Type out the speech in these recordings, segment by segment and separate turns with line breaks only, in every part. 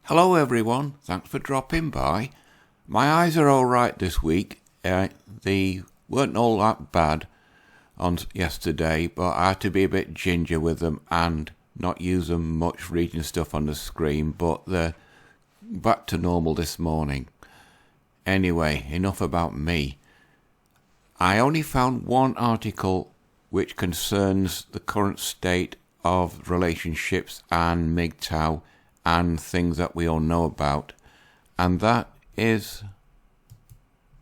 Hello everyone, thanks for dropping by. My eyes are alright this week. They weren't all that bad on yesterday, but I had to be a bit ginger with them and not use them much reading stuff on the screen, but they're back to normal this morning. Anyway, enough about me. I only found one article which concerns the current state of relationships and MGTOW and things that we all know about, and that is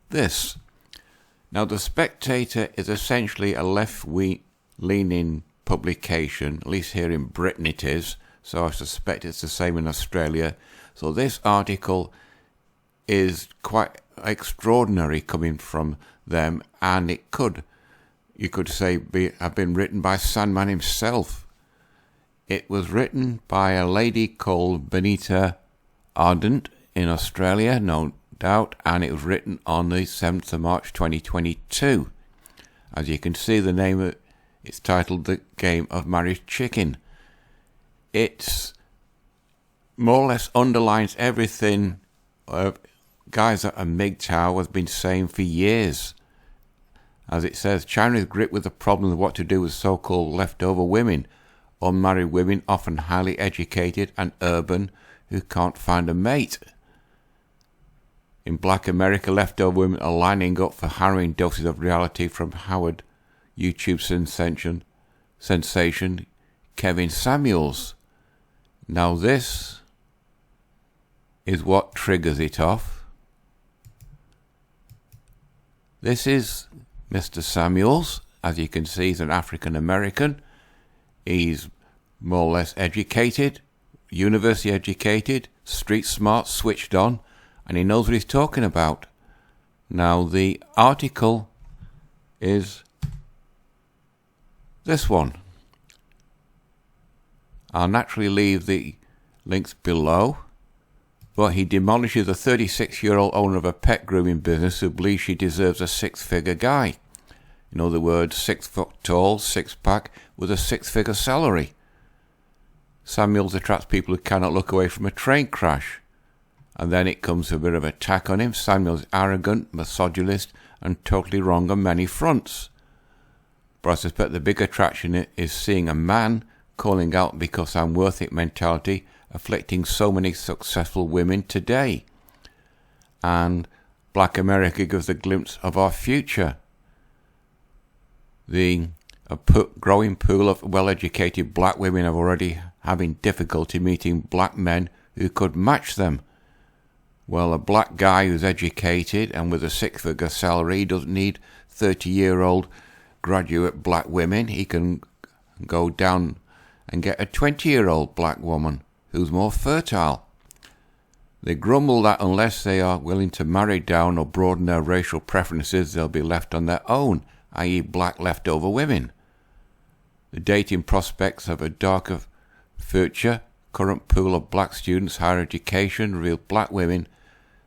this. Now, the Spectator is essentially a left-leaning publication, at least here in Britain it is, so I suspect it's the same in Australia. So this article is quite extraordinary coming from them, and you could say have been written by Sandman himself. It was written by a lady called Benita Ardent in Australia, no doubt, and it was written on the 7th of March 2022. As you can see, the name of it's titled The Game of Married Chicken. It's more or less underlines everything guys at MGTOW have been saying for years. As it says, China is gripped with the problem of what to do with so-called leftover women. Unmarried women, often highly educated and urban, who can't find a mate. In Black America, leftover women are lining up for harrowing doses of reality from Howard YouTube sensation Kevin Samuels. Now this is what triggers it off. This is Mr. Samuels. As you can see, he's an African American. He's more or less educated, university educated, street smart, switched on, and he knows what he's talking about. Now, the article is this one. I'll naturally leave the links below, but he demolishes a 36-year-old owner of a pet grooming business who believes she deserves a six-figure guy. In other words, 6 foot tall, six-pack, with a six-figure salary. Samuels attracts people who cannot look away from a train crash. And then it comes to a bit of attack on him. Samuels is arrogant, misogynist, and totally wrong on many fronts. But I suspect the big attraction is seeing a man calling out because I'm worth it mentality afflicting so many successful women today. And Black America gives a glimpse of our future. The growing pool of well-educated black women are already having difficulty meeting black men who could match them. Well, a black guy who's educated and with a six-figure salary doesn't need 30-year-old graduate black women. He can go down and get a 20-year-old black woman who's more fertile. They grumble that unless they are willing to marry down or broaden their racial preferences, they'll be left on their own, i.e. black leftover women. The dating prospects of a darker future, current pool of black students, higher education, reveal black women,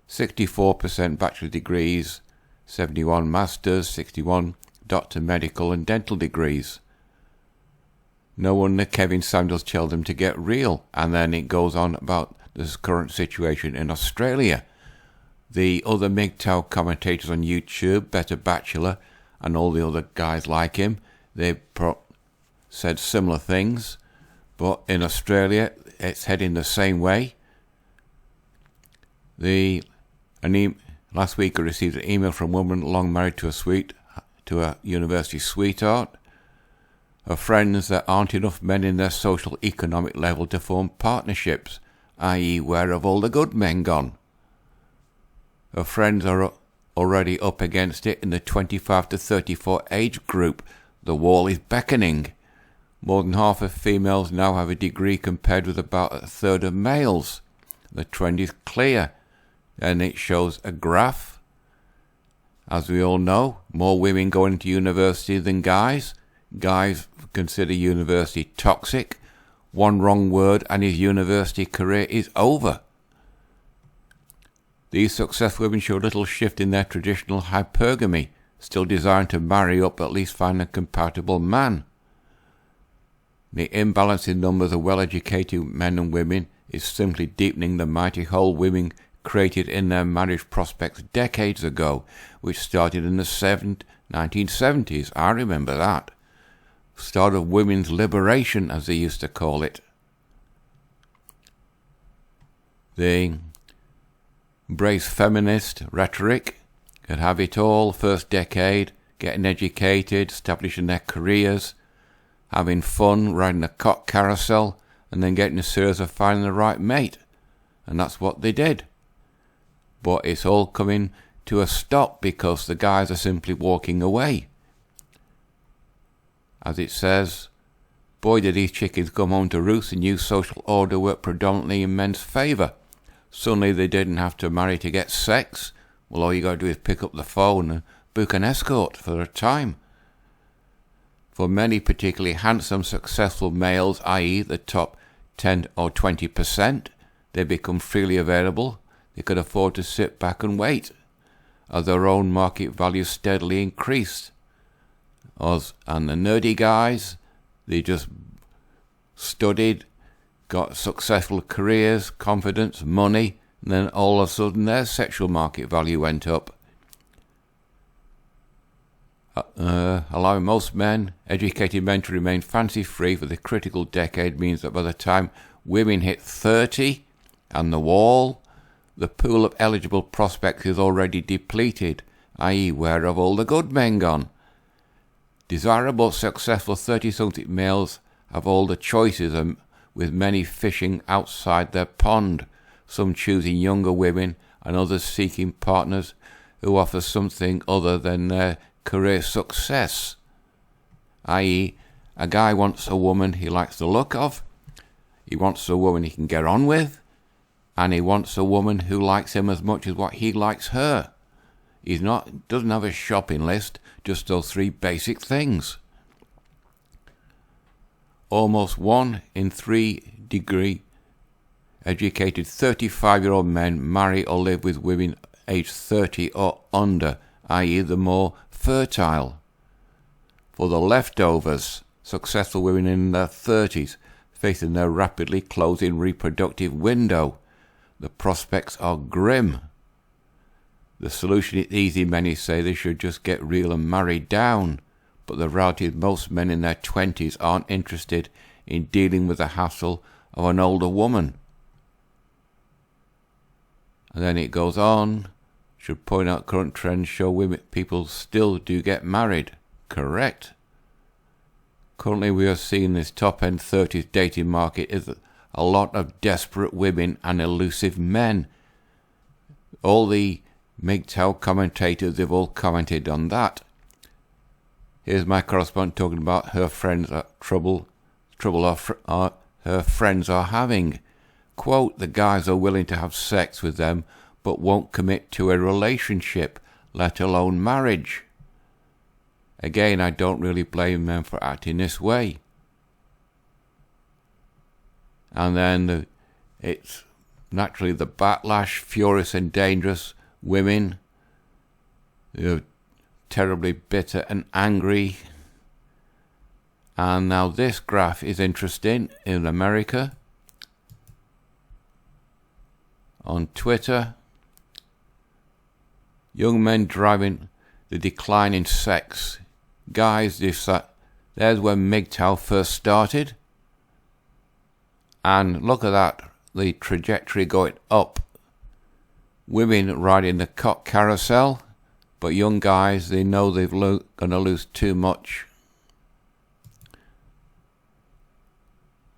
64% bachelor degrees, 71 masters, 61 doctor, medical and dental degrees. No wonder Kevin Samuels tells them to get real, and then it goes on about this current situation in Australia. The other MGTOW commentators on YouTube, Better Bachelor, and all the other guys like him, they said similar things, but in Australia it's heading the same way. Last week I received an email from a woman long married to a university sweetheart. Her friends that aren't enough men in their social economic level to form partnerships, i.e. where have all the good men gone? Her friends are already up against it in the 25 to 34 age group. The wall is beckoning. More than half of females now have a degree compared with about a third of males. The trend is clear, and it shows a graph. As we all know, more women going into university than guys. Guys consider university toxic. One wrong word and his university career is over. These successful women show little shift in their traditional hypergamy, still desiring to marry up, at least find a compatible man. The imbalance in numbers of well-educated men and women is simply deepening the mighty hole women created in their marriage prospects decades ago, which started in the 1970s. I remember that. Start of women's liberation, as they used to call it. They embrace feminist rhetoric, could have it all, first decade, getting educated, establishing their careers, having fun, riding a cock carousel, and then getting serious of finding the right mate. And that's what they did. But it's all coming to a stop because the guys are simply walking away. As it says, boy did these chickens come home to roost, the new social order worked predominantly in men's favour. Suddenly they didn't have to marry to get sex. Well, all you got to do is pick up the phone and book an escort for a time. For many particularly handsome, successful males, i.e. the top 10 or 20%, they become freely available. They could afford to sit back and wait, as their own market value steadily increased. And the nerdy guys, they just studied, got successful careers, confidence, money, and then all of a sudden their sexual market value went up. Allowing most men, educated men, to remain fancy-free for the critical decade means that by the time women hit 30 and the wall, the pool of eligible prospects is already depleted, i.e. where have all the good men gone? Desirable, successful 30-something males have all the choices, and with many fishing outside their pond, some choosing younger women and others seeking partners who offer something other than their career success, i.e. a guy wants a woman he likes the look of, he wants a woman he can get on with, and he wants a woman who likes him as much as what he likes her. Doesn't have a shopping list, just those three basic things. Almost 1 in 3 degree educated 35-year-old men marry or live with women aged 30 or under, i.e. the more fertile. For the leftovers, successful women in their 30s, facing their rapidly closing reproductive window, the prospects are grim. The solution is easy. Many say they should just get real and marry down. But the reality is most men in their 20s aren't interested in dealing with the hassle of an older woman. And then it goes on. Should point out current trends show people still do get married. Correct. Currently we are seeing this top-end 30s dating market is a lot of desperate women and elusive men. All the MGTOW commentators, they've all commented on that. Here's my correspondent talking about her friends trouble her friends are having. Quote, the guys are willing to have sex with them but won't commit to a relationship, let alone marriage. Again, I don't really blame them for acting this way. And then it's naturally the backlash, furious and dangerous women, they're terribly bitter and angry. And now this graph is interesting. In America, on Twitter, young men driving the decline in sex. Guys, there's when MGTOW first started. And look at that, the trajectory going up. Women riding the cock carousel, but young guys, they know they're going to lose too much.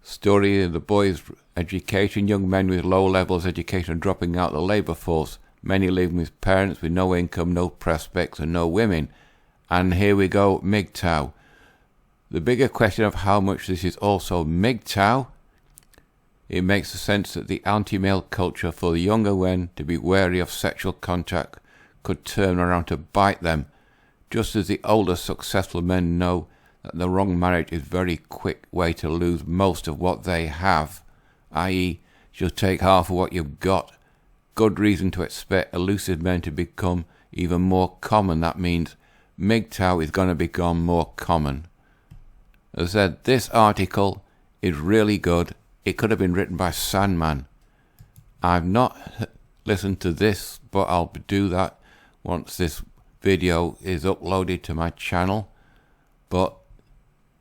Story of the boys' education. Young men with low levels of education dropping out the labour force. Many living with parents with no income, no prospects and no women. And here we go, MGTOW. The bigger question of how much this is also MGTOW. It makes sense that the anti-male culture for the younger men to be wary of sexual contact could turn around to bite them, just as the older successful men know that the wrong marriage is a very quick way to lose most of what they have, i.e. you'll take half of what you've got. Good reason to expect elusive men to become even more common. That means MGTOW is going to become more common. As I said, this article is really good. It could have been written by Sandman. I've not listened to this, but I'll do that once this video is uploaded to my channel. But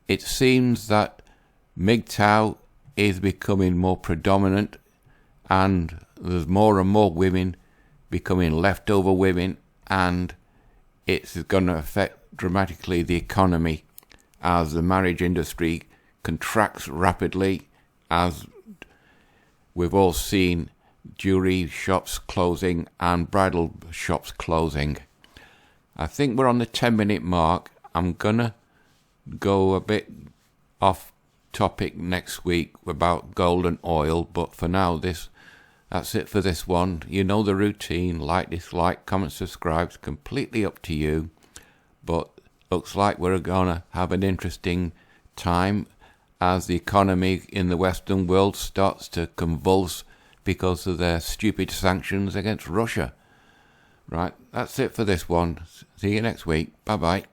it seems that MGTOW is becoming more predominant, and there's more and more women becoming leftover women, and it's going to affect dramatically the economy as the marriage industry contracts rapidly, as we've all seen jewelry shops closing and bridal shops closing. I think we're on the 10-minute mark. I'm gonna go a bit off topic next week about gold and oil, but for now that's it for this one. You know the routine: like, dislike, comment, subscribe. It's completely up to you, but looks like we're gonna have an interesting time as the economy in the Western world starts to convulse because of their stupid sanctions against Russia. Right, that's it for this one. See you next week. Bye-bye.